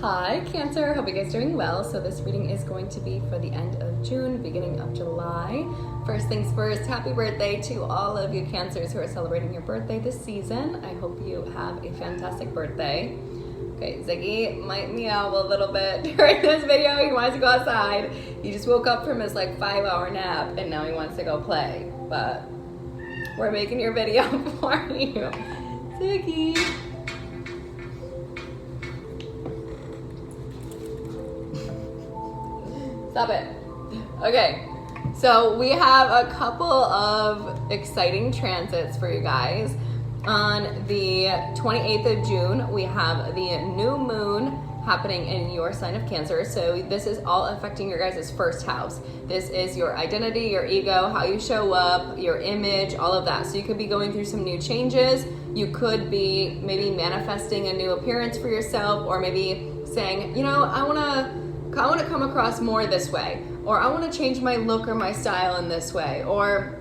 Hi Cancer, hope you guys are doing well. So this reading is going to be for the end of June, beginning of July. First things first, happy birthday to all of you Cancers who are celebrating your birthday this season. I hope you have a fantastic birthday. Okay, Ziggy might meow a little bit during this video. He wants to go outside. He just woke up from his like 5-hour nap and now he wants to go play. But we're making your video for you. Ziggy. Stop it. Okay, so we have a couple of exciting transits for you guys. On the 28th of June, we have the new moon happening in your sign of Cancer. So this is all affecting your guys' first house. This is your identity, your ego, how you show up, your image, all of that. So you could be going through some new changes. You could be maybe manifesting a new appearance for yourself, or maybe saying, you know, I want to come across more this way, or I want to change my look or my style in this way, or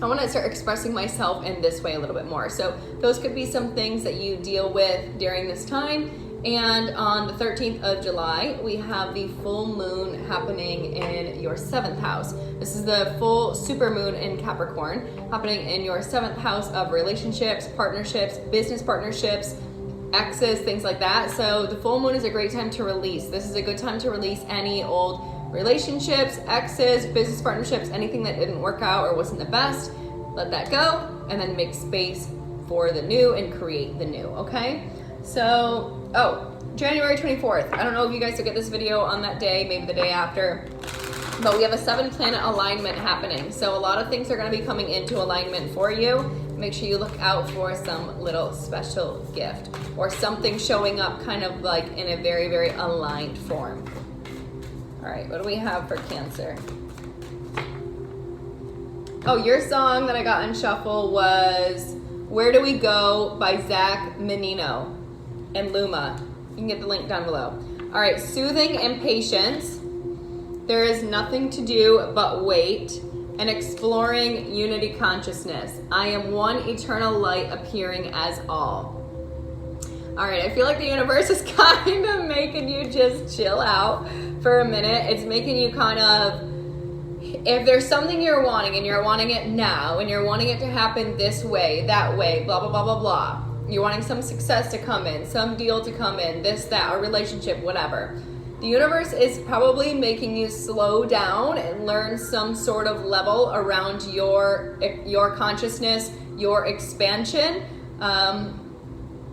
I want to start expressing myself in this way a little bit more. So those could be some things that you deal with during this time. And on the 13th of July, we have the full moon happening in your 7th house. This is the full super moon in Capricorn happening in your 7th house of relationships, partnerships, business partnerships, exes, things like that. So the full moon is a great time to release. This is a good time to release any old relationships, exes, business partnerships, anything that didn't work out or wasn't the best. Let that go and then make space for the new and create the new, okay? So, January 24th. I don't know if you guys will get this video on that day, maybe the day after, but we have a 7-planet alignment happening. So a lot of things are going to be coming into alignment for you. Make sure you look out for some little special gift or something showing up kind of like in a very, very aligned form. All right, what do we have for Cancer? Oh, your song that I got on shuffle was Where Do We Go by Zach Menino and Luma. You can get the link down below. All right, soothing impatience. There is nothing to do but wait. And exploring unity consciousness. I am one eternal light appearing as all. All right, I feel like the universe is kind of making you just chill out for a minute. It's making you kind of, if there's something you're wanting and you're wanting it now and you're wanting it to happen this way, that way, blah, blah, blah, blah, blah. You're wanting some success to come in, some deal to come in, this, that, a relationship, whatever. The universe is probably making you slow down and learn some sort of level around your consciousness, your expansion.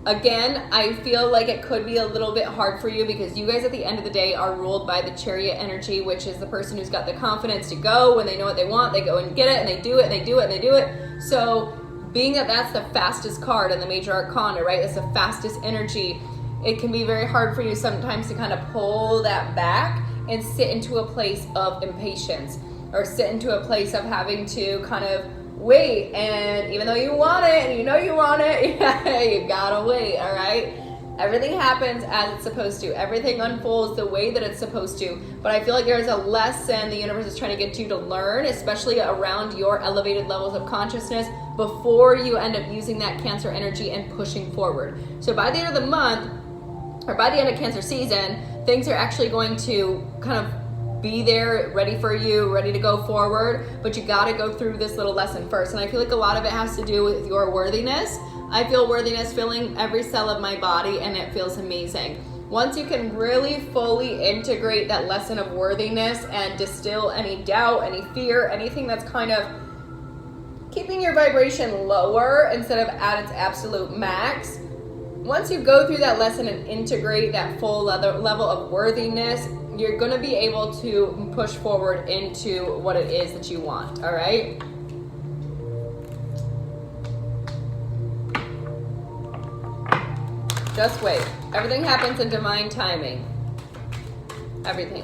Again, I feel like it could be a little bit hard for you because you guys at the end of the day are ruled by the Chariot energy, which is the person who's got the confidence to go when they know what they want, they go and get it and they do it and they do it and they do it. So being that that's the fastest card in the major arcana, right? It's the fastest energy. It can be very hard for you sometimes to kind of pull that back and sit into a place of impatience or sit into a place of having to kind of wait. And even though you want it and you know you want it, you gotta wait, all right? Everything happens as it's supposed to. Everything unfolds the way that it's supposed to. But I feel like there's a lesson the universe is trying to get you to learn, especially around your elevated levels of consciousness before you end up using that Cancer energy and pushing forward. So by the end of the month, or by the end of Cancer season, things are actually going to kind of be there, ready for you, ready to go forward, but you gotta go through this little lesson first. And I feel like a lot of it has to do with your worthiness. I feel worthiness filling every cell of my body, and it feels amazing. Once you can really fully integrate that lesson of worthiness and distill any doubt, any fear, anything that's kind of keeping your vibration lower instead of at its absolute max, once you go through that lesson and integrate that full level of worthiness, you're going to be able to push forward into what it is that you want, all right? Just wait. Everything happens in divine timing. Everything.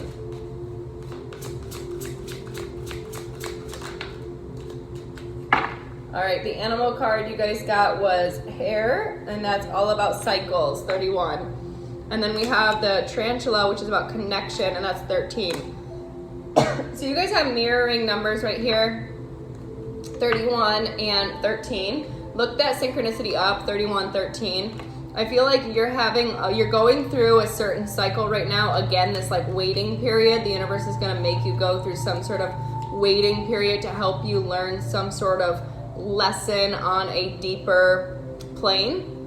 All right, the animal card you guys got was hare, and that's all about cycles, 31. And then we have the tarantula, which is about connection, and that's 13. So you guys have mirroring numbers right here, 31 and 13. Look that synchronicity up, 31, 13. I feel like you're going through a certain cycle right now. Again, this like waiting period. The universe is going to make you go through some sort of waiting period to help you learn some sort of lesson on a deeper plane.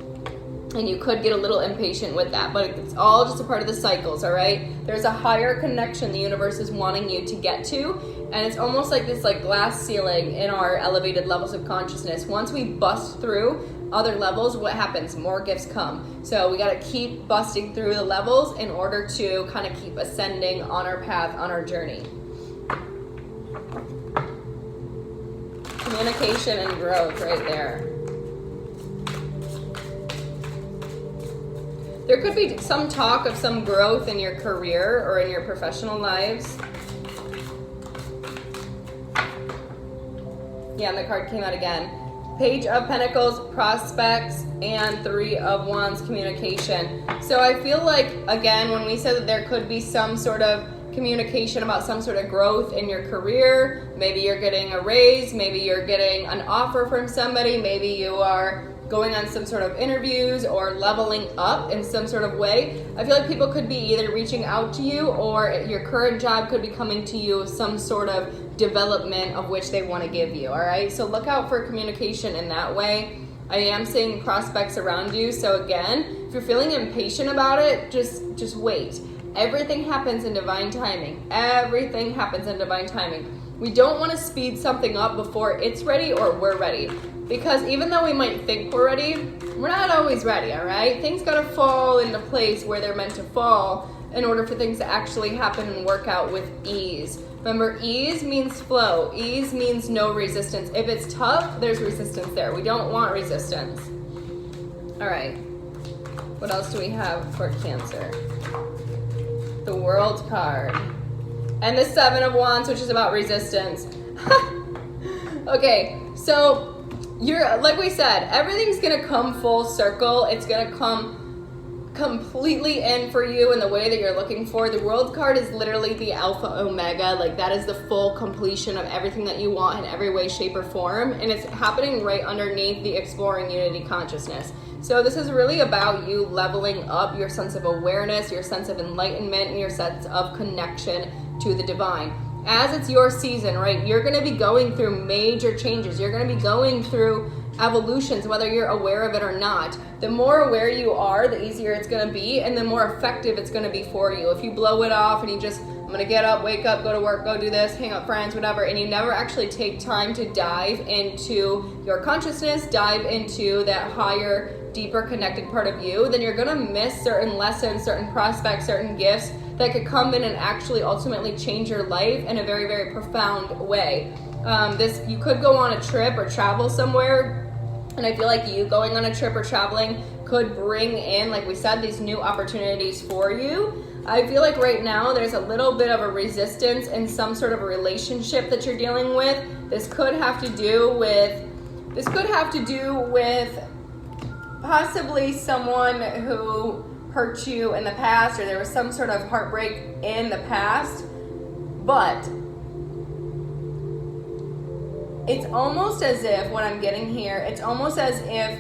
And you could get a little impatient with that, but it's all just a part of the cycles, all right? There's a higher connection the universe is wanting you to get to, and it's almost like this like glass ceiling in our elevated levels of consciousness. Once we bust through other levels, what happens? More gifts come. So we got to keep busting through the levels in order to kind of keep ascending on our path, on our journey. Communication and growth right there. There could be some talk of some growth in your career or in your professional lives. Yeah, and the card came out again. Page of Pentacles, prospects, and Three of Wands, communication. So I feel like, again, when we said that there could be some sort of communication about some sort of growth in your career, maybe you're getting a raise, maybe you're getting an offer from somebody, maybe you are going on some sort of interviews or leveling up in some sort of way. I feel like people could be either reaching out to you or your current job could be coming to you with some sort of development of which they want to give you, all right? So look out for communication in that way. I am seeing prospects around you. So again, if you're feeling impatient about it, just wait. Everything happens in divine timing. Everything happens in divine timing. We don't want to speed something up before it's ready or we're ready. Because even though we might think we're ready, we're not always ready, all right? Things gotta fall into place where they're meant to fall in order for things to actually happen and work out with ease. Remember, ease means flow. Ease means no resistance. If it's tough, there's resistance there. We don't want resistance. All right. What else do we have for Cancer? The World card. And the Seven of Wands, which is about resistance. Okay, so like we said, everything's gonna come full circle. It's gonna come completely in for you in the way that you're looking for. The World card is literally the alpha omega. Like that is the full completion of everything that you want in every way, shape, or form. And it's happening right underneath the Exploring Unity consciousness. So this is really about you leveling up your sense of awareness, your sense of enlightenment, and your sense of connection to the divine. As it's your season, right, you're going to be going through major changes. You're going to be going through evolutions, whether you're aware of it or not. The more aware you are, the easier it's going to be, and the more effective it's going to be for you. If you blow it off and you just, I'm going to get up, wake up, go to work, go do this, hang out with friends, whatever, and you never actually take time to dive into your consciousness, dive into that higher, deeper connected part of you, then you're going to miss certain lessons, certain prospects, certain gifts that could come in and actually ultimately change your life in a very, very profound way. You could go on a trip or travel somewhere, and I feel like you going on a trip or traveling could bring in, like we said, these new opportunities for you. I feel like right now there's a little bit of a resistance in some sort of a relationship that you're dealing with. This could have to do with possibly someone who hurt you in the past, or there was some sort of heartbreak in the past, but it's almost as if, what I'm getting here, it's almost as if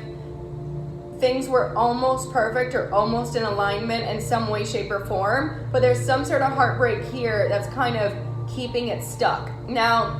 things were almost perfect or almost in alignment in some way, shape, or form, but there's some sort of heartbreak here that's kind of keeping it stuck. Now,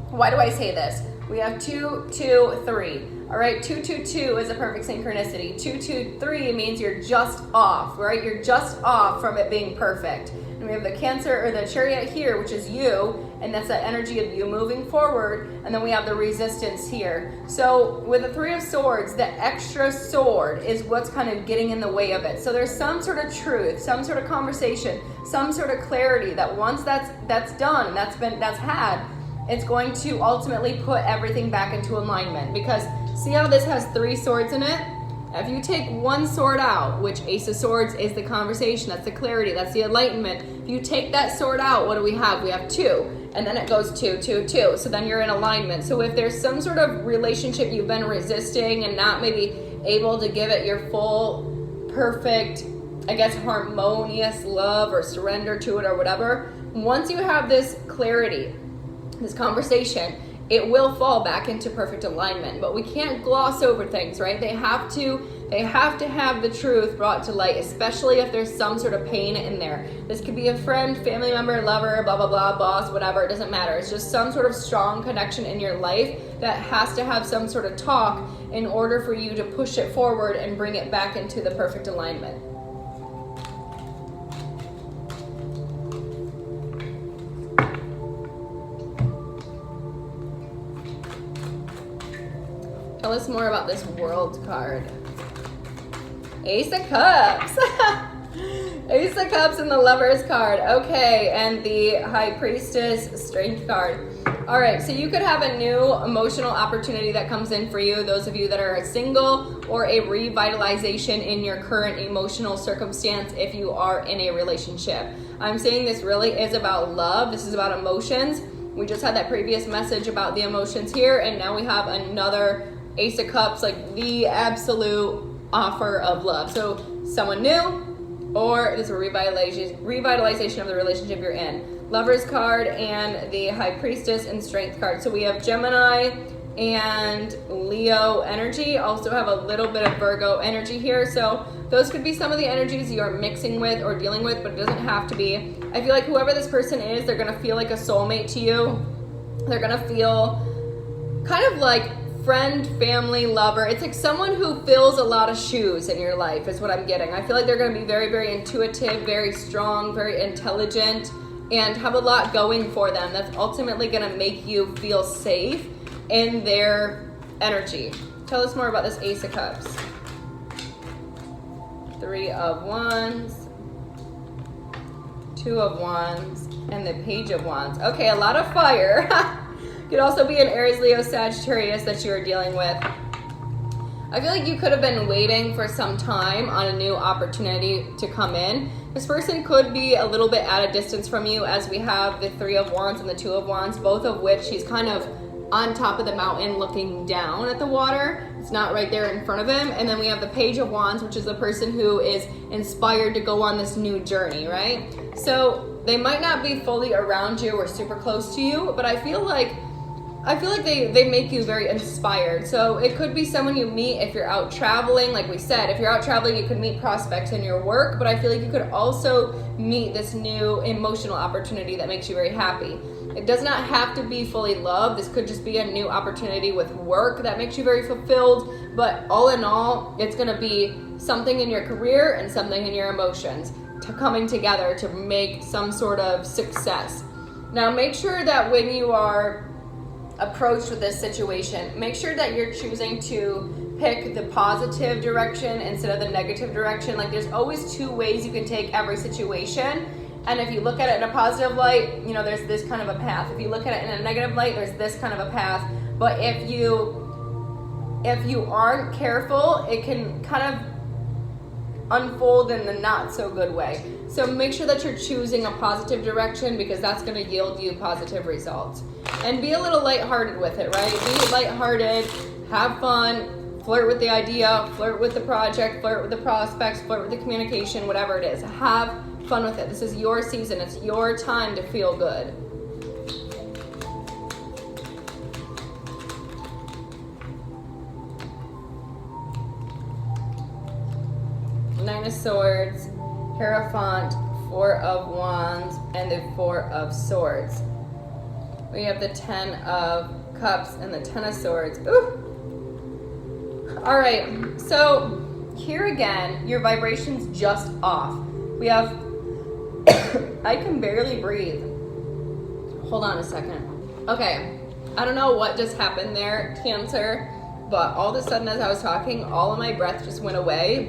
why do I say this? We have 2, 2, 3. All right, 2, 2, 2 is a perfect synchronicity. 2, 2, 3 means you're just off, right? You're just off from it being perfect. And we have the Cancer or the Chariot here, which is you, and that's that energy of you moving forward. And then we have the resistance here. So with the Three of Swords, the extra sword is what's kind of getting in the way of it. So there's some sort of truth, some sort of conversation, some sort of clarity that once that's done, that's had, it's going to ultimately put everything back into alignment. Because see how this has 3 swords in it? If you take one sword out, which Ace of Swords is the conversation, that's the clarity, that's the enlightenment. If you take that sword out, what do we have? We have 2, and then it goes 2, 2, 2. So then you're in alignment. So if there's some sort of relationship you've been resisting and not maybe able to give it your full, perfect, I guess, harmonious love or surrender to it or whatever, once you have this clarity, this conversation, it will fall back into perfect alignment. But we can't gloss over things, right? They have to They have to have the truth brought to light, especially if there's some sort of pain in there. This could be a friend, family member, lover, blah, blah, blah, boss, whatever. It doesn't matter. It's just some sort of strong connection in your life that has to have some sort of talk in order for you to push it forward and bring it back into the perfect alignment. Tell us more about this World card. Ace of Cups. Ace of Cups and the Lovers card. Okay, and the High Priestess Strength card. All right, so you could have a new emotional opportunity that comes in for you, those of you that are single, or a revitalization in your current emotional circumstance if you are in a relationship. I'm saying this really is about love. This is about emotions. We just had that previous message about the emotions here, and now we have another Ace of Cups, like the absolute offer of love. So someone new, or there's a revitalization of the relationship you're in. Lovers card and the High Priestess and Strength card. So we have Gemini and Leo energy. Also have a little bit of Virgo energy here. So those could be some of the energies you're mixing with or dealing with, but it doesn't have to be. I feel like whoever this person is, they're going to feel like a soulmate to you. They're going to feel kind of like friend, family, lover. It's like someone who fills a lot of shoes in your life is what I'm getting. I feel like they're going to be very, very intuitive, very strong, very intelligent, and have a lot going for them that's ultimately going to make you feel safe in their energy. Tell us more about this Ace of Cups. Three of Wands, Two of Wands, and the Page of Wands. Okay, a lot of fire. Could also be an Aries, Leo, Sagittarius that you are dealing with. I feel like you could have been waiting for some time on a new opportunity to come in. This person could be a little bit at a distance from you, as we have the Three of Wands and the Two of Wands, both of which he's kind of on top of the mountain looking down at the water. It's not right there in front of him. And then we have the Page of Wands, which is the person who is inspired to go on this new journey, right? So they might not be fully around you or super close to you, but I feel like they make you very inspired. So it could be someone you meet if you're out traveling. Like we said, if you're out traveling, you could meet prospects in your work, but I feel like you could also meet this new emotional opportunity that makes you very happy. It does not have to be fully love. This could just be a new opportunity with work that makes you very fulfilled. But all in all, it's going to be something in your career and something in your emotions coming together to make some sort of success. Now, make sure that when you are approached with this situation, make sure that you're choosing to pick the positive direction instead of the negative direction. Like, there's always two ways you can take every situation, and if you look at it in a positive light, you know, there's this kind of a path. If you look at it in a negative light, there's this kind of a path. But if you aren't careful, it can kind of unfold in the not so good way. So make sure that you're choosing a positive direction, because that's going to yield you positive results. And be a little lighthearted with it, right? Be lighthearted, have fun, flirt with the idea, flirt with the project, flirt with the prospects, flirt with the communication, whatever it is. Have fun with it. This is your season. It's your time to feel good. Nine of Swords, Hierophant, Four of Wands, and the Four of Swords. We have the Ten of Cups and the Ten of Swords. Ooh. All right, so here again, your vibration's just off. We have, I can barely breathe. Hold on a second. Okay, I don't know what just happened there, Cancer, but all of a sudden as I was talking, all of my breath just went away,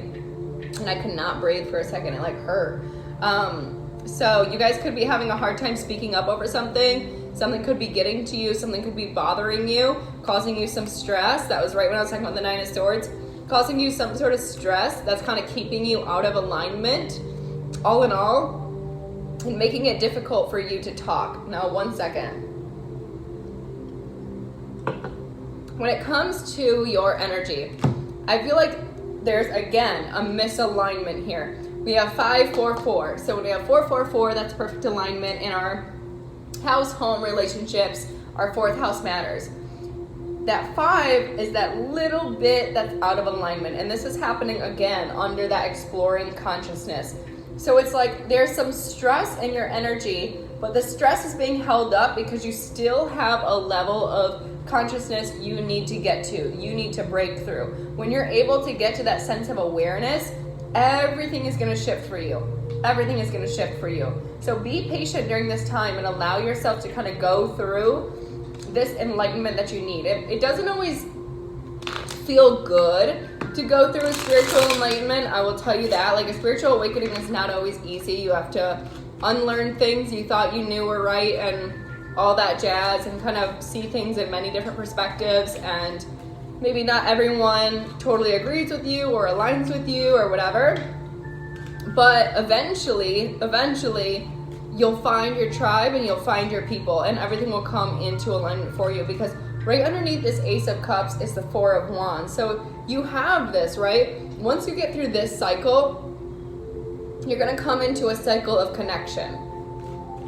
and I could not breathe for a second. It like hurt. So you guys could be having a hard time speaking up over something. Something could be getting to you. Something could be bothering you, causing you some stress. That was right when I was talking about the Nine of Swords. Causing you some sort of stress that's kind of keeping you out of alignment, all in all, and making it difficult for you to talk. Now, one second. When it comes to your energy, I feel like there's, again, a misalignment here. We have 5-4-4. So when we have 4-4-4, that's perfect alignment in our house, home, relationships. Our fourth house matters. That 5 is that little bit that's out of alignment. And this is happening again under that exploring consciousness. So it's like there's some stress in your energy, but the stress is being held up because you still have a level of consciousness you need to get to. You need to break through. When you're able to get to that sense of awareness, everything is going to shift for you. Everything is going to shift for you. So be patient during this time and allow yourself to kind of go through this enlightenment that you need. It doesn't always feel good to go through a spiritual enlightenment. I will tell you that. Like, a spiritual awakening is not always easy. You have to unlearn things you thought you knew were right and all that jazz, and kind of see things in many different perspectives. And maybe not everyone totally agrees with you or aligns with you or whatever. But eventually, you'll find your tribe and you'll find your people, and everything will come into alignment for you, because right underneath this Ace of Cups is the 4 of Wands. So you have this, right? Once you get through this cycle, you're going to come into a cycle of connection.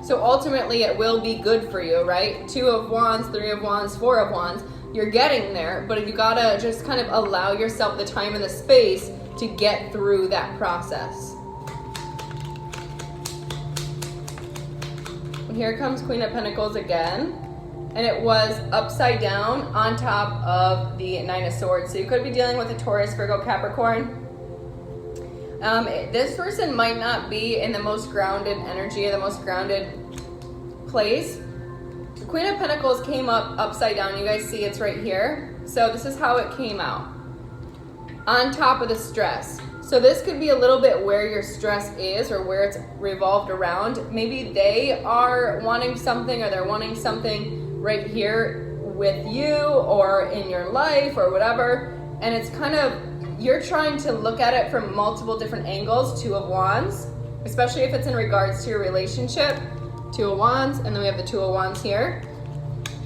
So ultimately it will be good for you, right? 2 of Wands, 3 of Wands, 4 of Wands. You're getting there, but you got to just kind of allow yourself the time and the space to get through that process. Here comes Queen of Pentacles again, and it was upside down on top of the 9 of Swords. So you could be dealing with a Taurus, Virgo, Capricorn. This person might not be in the most grounded energy or the most grounded place. The Queen of Pentacles came up upside down. You guys see it's right here. So this is how it came out. On top of the stress. So this could be a little bit where your stress is, or where it's revolved around. Maybe they are wanting something, or they're wanting something right here with you or in your life or whatever. And it's kind of, you're trying to look at it from multiple different angles. 2 of Wands, especially if it's in regards to your relationship. 2 of Wands, and then we have the 2 of Wands here.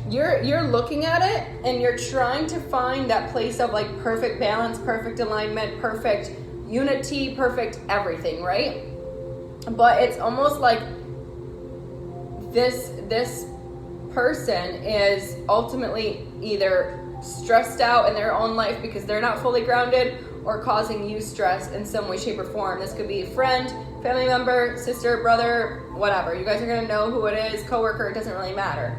You're looking at it and you're trying to find that place of like perfect balance, perfect alignment, perfect unity, perfect everything, right? But it's almost like this person is ultimately either stressed out in their own life because they're not fully grounded, or causing you stress in some way, shape, or form. This could be a friend, family member, sister, brother, whatever. You guys are going to know who it is, coworker, it doesn't really matter.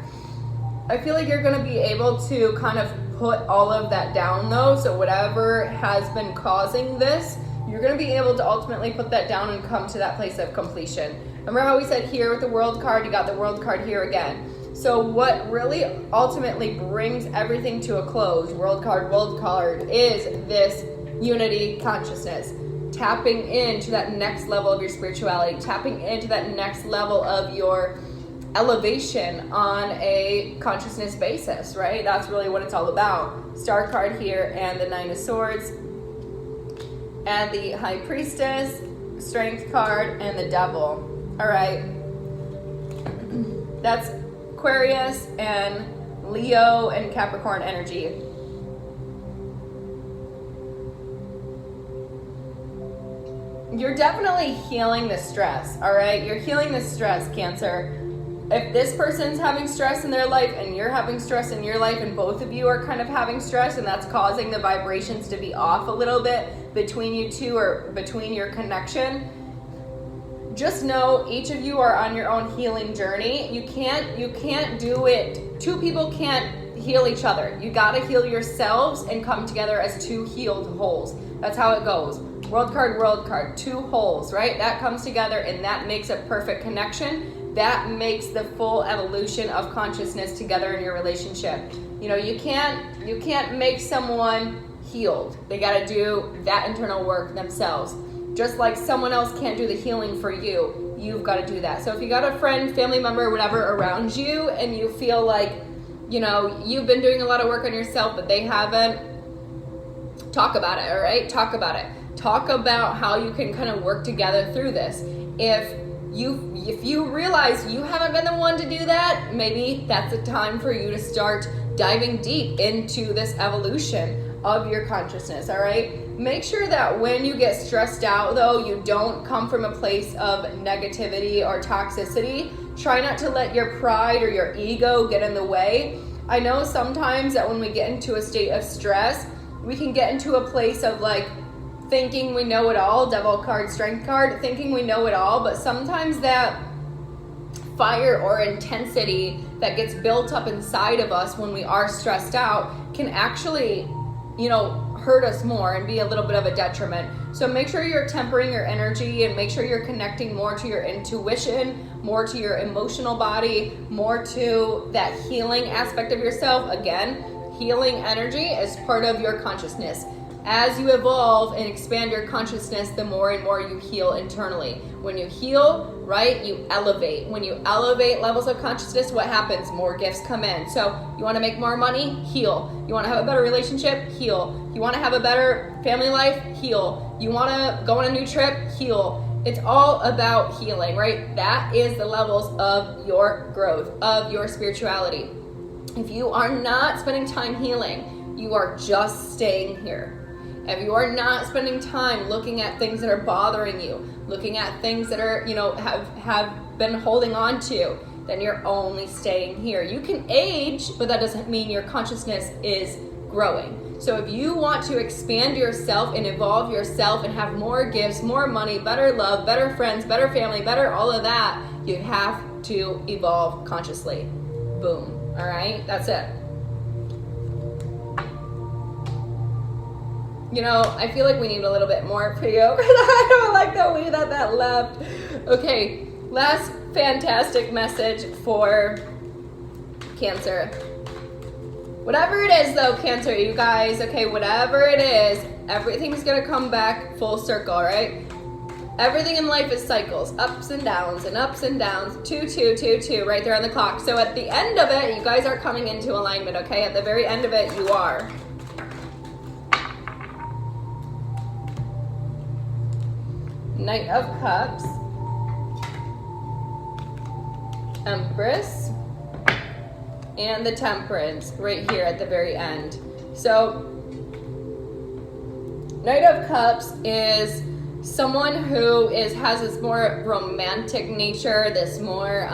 I feel like you're going to be able to kind of put all of that down though. So whatever has been causing this, you're going to be able to ultimately put that down and come to that place of completion. Remember how we said here with the World card, you got the World card here again. So what really ultimately brings everything to a close, World card, is this unity consciousness. Tapping into that next level of your spirituality, tapping into that next level of your elevation on a consciousness basis, right? That's really what it's all about. Star card here, and the 9 of Swords, and the High Priestess, Strength card, and the Devil. All right. That's Aquarius and Leo and Capricorn energy. You're definitely healing the stress, all right? You're healing the stress, Cancer. If this person's having stress in their life and you're having stress in your life, and both of you are kind of having stress, and that's causing the vibrations to be off a little bit between you two, or between your connection, just know each of you are on your own healing journey. You can't do it. Two people can't heal each other. You got to heal yourselves and come together as two healed wholes. That's how it goes. World card, 2 wholes, right? That comes together and that makes a perfect connection. That makes the full evolution of consciousness together in your relationship. You know, you can't make someone healed. They got to do that internal work themselves. Just like someone else can't do the healing for you, you've got to do that. So if you got a friend, family member, whatever around you, and you feel like, you know, you've been doing a lot of work on yourself, but they haven't, talk about it, all right? Talk about it. Talk about how you can kind of work together through this. If you realize you haven't been the one to do that, maybe that's a time for you to start diving deep into this evolution of your consciousness, all right? Make sure that when you get stressed out, though, you don't come from a place of negativity or toxicity. Try not to let your pride or your ego get in the way. I know sometimes that when we get into a state of stress, we can get into a place of like thinking we know it all, devil card, strength card, thinking we know it all, but sometimes that fire or intensity that gets built up inside of us when we are stressed out can actually, you know, hurt us more and be a little bit of a detriment. So make sure you're tempering your energy and make sure you're connecting more to your intuition, more to your emotional body, more to that healing aspect of yourself. Again, healing energy is part of your consciousness. As you evolve and expand your consciousness, the more and more you heal internally. When you heal, right, you elevate. When you elevate levels of consciousness, what happens? More gifts come in. So you want to make more money? Heal. You want to have a better relationship? Heal. You want to have a better family life? Heal. You want to go on a new trip? Heal. It's all about healing, right? That is the levels of your growth, of your spirituality. If you are not spending time healing, you are just staying here. If you are not spending time looking at things that are bothering you, looking at things that are, you know, have been holding on to, then you're only staying here. You can age, but that doesn't mean your consciousness is growing. So if you want to expand yourself and evolve yourself and have more gifts, more money, better love, better friends, better family, better all of that, you have to evolve consciously. Boom. All right, that's it. You know, I feel like we need a little bit more for you. I don't like the way that left. Okay, last fantastic message for Cancer. Whatever it is though, Cancer, you guys, okay, whatever it is, everything's gonna come back full circle, right? Everything in life is cycles, ups and downs, 2, 2, 2, 2, right there on the clock. So at the end of it, you guys are coming into alignment, okay? At the very end of it, you are. Knight of Cups, Empress, and the Temperance right here at the very end. So Knight of Cups is someone who has this more romantic nature, this more,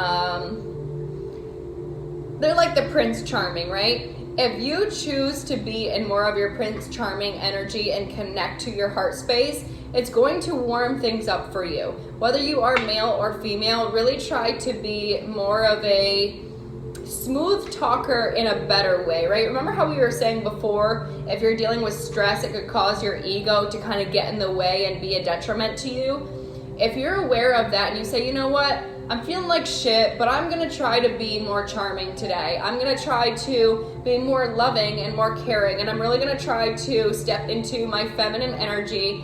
they're like the Prince Charming, right? If you choose to be in more of your Prince Charming energy and connect to your heart space, it's going to warm things up for you. Whether you are male or female, really try to be more of a smooth talker in a better way, right? Remember how we were saying before, if you're dealing with stress, it could cause your ego to kind of get in the way and be a detriment to you. If you're aware of that and you say, you know what, I'm feeling like shit, but I'm gonna try to be more charming today. I'm gonna try to be more loving and more caring, and I'm really gonna try to step into my feminine energy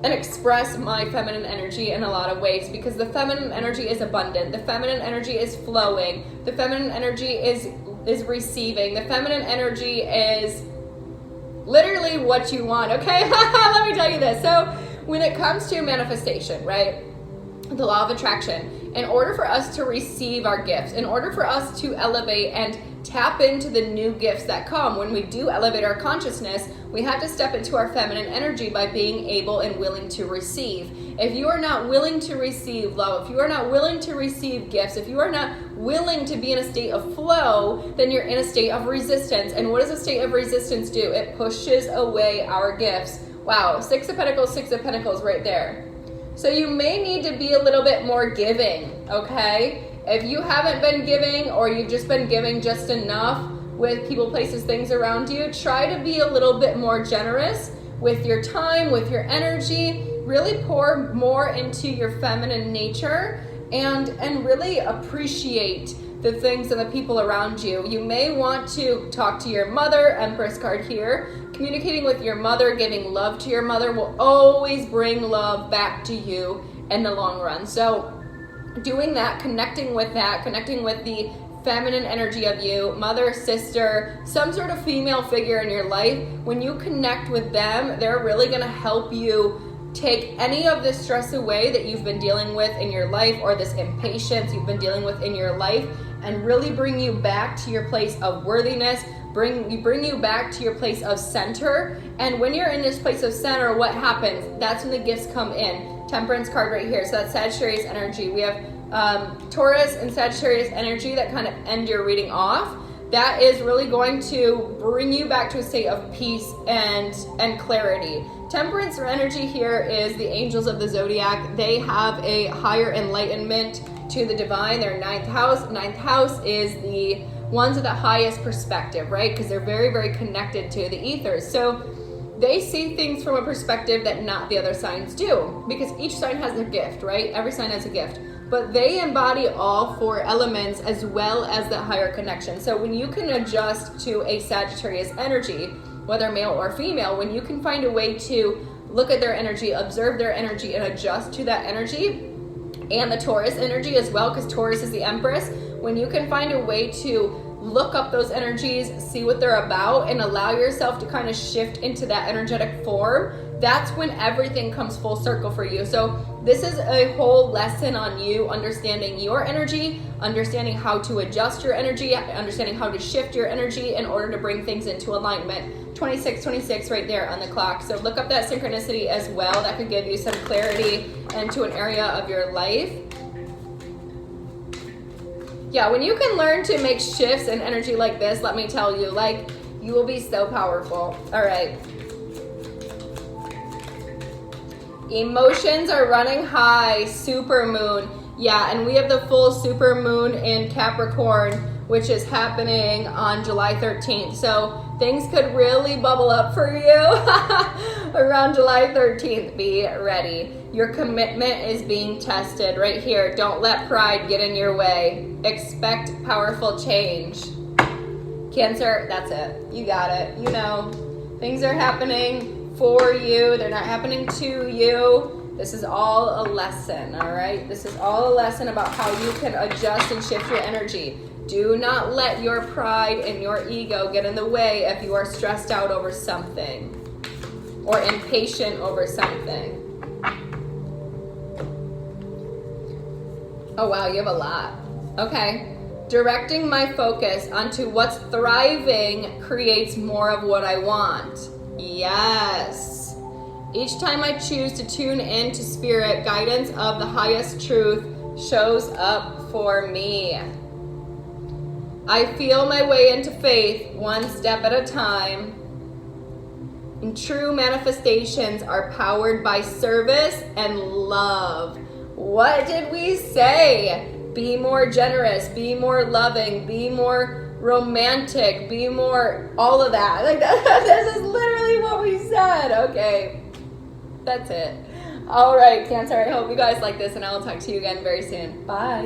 and express my feminine energy in a lot of ways, because the feminine energy is abundant, the feminine energy is flowing, the feminine energy is receiving, the feminine energy is literally what you want, okay? Let me tell you this. So when it comes to manifestation, right, the law of attraction, in order for us to receive our gifts, in order for us to elevate and tap into the new gifts that come, when we do elevate our consciousness, we have to step into our feminine energy by being able and willing to receive. If you are not willing to receive love, if you are not willing to receive gifts, if you are not willing to be in a state of flow, then you're in a state of resistance. And what does a state of resistance do? It pushes away our gifts. Wow, Six of Pentacles right there. So you may need to be a little bit more giving, okay? If you haven't been giving, or you've just been giving just enough with people, places, things around you, try to be a little bit more generous with your time, with your energy. Really pour more into your feminine nature and really appreciate the things and the people around you. You may want to talk to your mother, Empress card here. Communicating with your mother, giving love to your mother will always bring love back to you in the long run. So doing that, connecting with the feminine energy of you, mother, sister, some sort of female figure in your life, when you connect with them, they're really gonna help you take any of the stress away that you've been dealing with in your life, or this impatience you've been dealing with in your life, and really bring you back to your place of worthiness, bring you back to your place of center. And when you're in this place of center, what happens? That's when the gifts come in. Temperance card right here. So that's Sagittarius energy. We have Taurus and Sagittarius energy that kind of end your reading off. that is really going to bring you back to a state of peace and clarity. Temperance energy here is the angels of the zodiac. They have a higher enlightenment to the divine. Their ninth house. Ninth house is the ones with the highest perspective, right? Because they're very, very connected to the ethers. So they see things from a perspective that not the other signs do, because each sign has a gift, right? Every sign has a gift. But they embody all 4 elements as well as the higher connection. So when you can adjust to a Sagittarius energy, whether male or female, when you can find a way to look at their energy, observe their energy, and adjust to that energy, and the Taurus energy as well, because Taurus is the Empress, when you can find a way to look up those energies, see what they're about, and allow yourself to kind of shift into that energetic form, that's when everything comes full circle for you. So this is a whole lesson on you understanding your energy, understanding how to adjust your energy, understanding how to shift your energy in order to bring things into alignment. 26 right there on the clock. So look up that synchronicity as well. That could give you some clarity into an area of your life. Yeah, when you can learn to make shifts in energy like this, let me tell you, like, you will be so powerful. All right. Emotions are running high, super moon. Yeah, and we have the full super moon in Capricorn, which is happening on July 13th. So things could really bubble up for you around July 13th. Be ready. Your commitment is being tested right here. Don't let pride get in your way. Expect powerful change. Cancer, that's it. You got it. You know, things are happening for you. They're not happening to you. This is all a lesson, all right? This is all a lesson about how you can adjust and shift your energy. Do not let your pride and your ego get in the way if you are stressed out over something or impatient over something. Oh, wow, you have a lot. Okay. Directing my focus onto what's thriving creates more of what I want. Yes. Each time I choose to tune in to spirit, guidance of the highest truth shows up for me. I feel my way into faith one step at a time. And true manifestations are powered by service and love. What did we say? Be more generous, be more loving, be more romantic, be more all of that. Like this is literally what we said. Okay, that's it. All right, Cancer, I hope you guys like this, and I will talk to you again very soon. Bye.